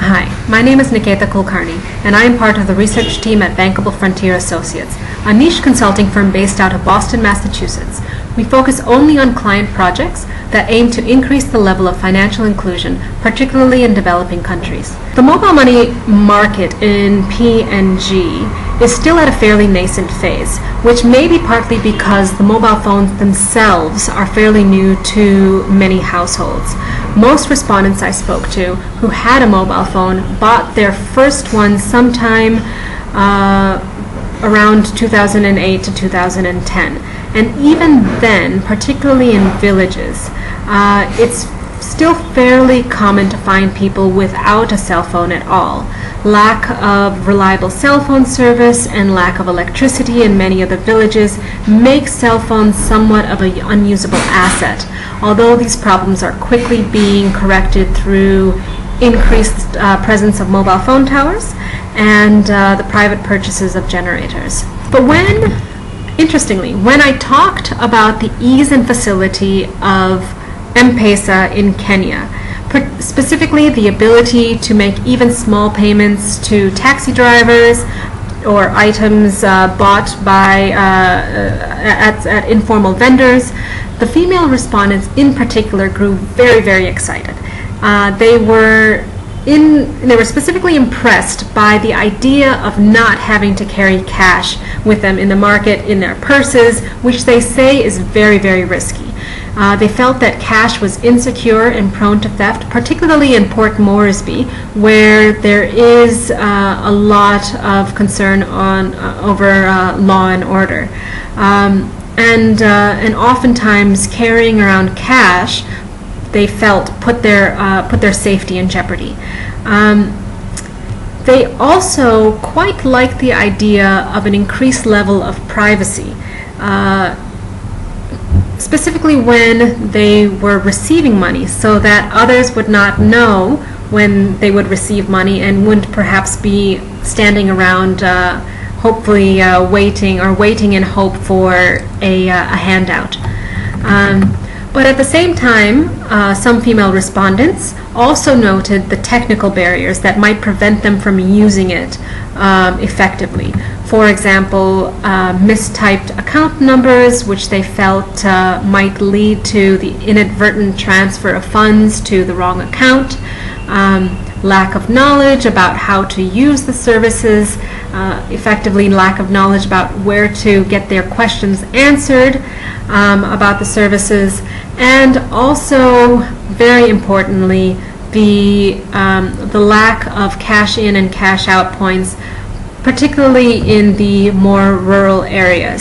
Hi, my name is Niketa Kulkarni, and I am part of the research team at Bankable Frontier Associates, a niche consulting firm based out of Boston, Massachusetts. We focus only on client projects that aim to increase the level of financial inclusion, particularly in developing countries. The mobile money market in PNG is still at a fairly nascent phase, which may be partly because the mobile phones themselves are fairly new to many households. Most respondents I spoke to who had a mobile phone bought their first one sometime around 2008 to 2010. And even then, particularly in villages, it's still fairly common to find people without a cell phone at all. Lack of reliable cell phone service and lack of electricity in many of the villages make cell phones somewhat of an unusable asset, although these problems are quickly being corrected through increased presence of mobile phone towers and the private purchases of generators. But interestingly, when I talked about the ease and facility of M-Pesa in Kenya, specifically the ability to make even small payments to taxi drivers or items bought by at informal vendors, the female respondents in particular grew very, very excited. They were specifically impressed by the idea of not having to carry cash with them in the market, in their purses, which they say is very, very risky. They felt that cash was insecure and prone to theft, particularly in Port Moresby, where there is a lot of concern over law and order. And oftentimes carrying around cash, they felt put their safety in jeopardy. They also quite liked the idea of an increased level of privacy, specifically when they were receiving money, so that others would not know when they would receive money and wouldn't perhaps be standing around hopefully waiting in hope for a handout. But at the same time, some female respondents also noted the technical barriers that might prevent them from using it effectively. For example, mistyped account numbers, which they felt might lead to the inadvertent transfer of funds to the wrong account, lack of knowledge about how to use the services, effectively lack of knowledge about where to get their questions answered about the services, and also, very importantly, the lack of cash in and cash out points, particularly in the more rural areas.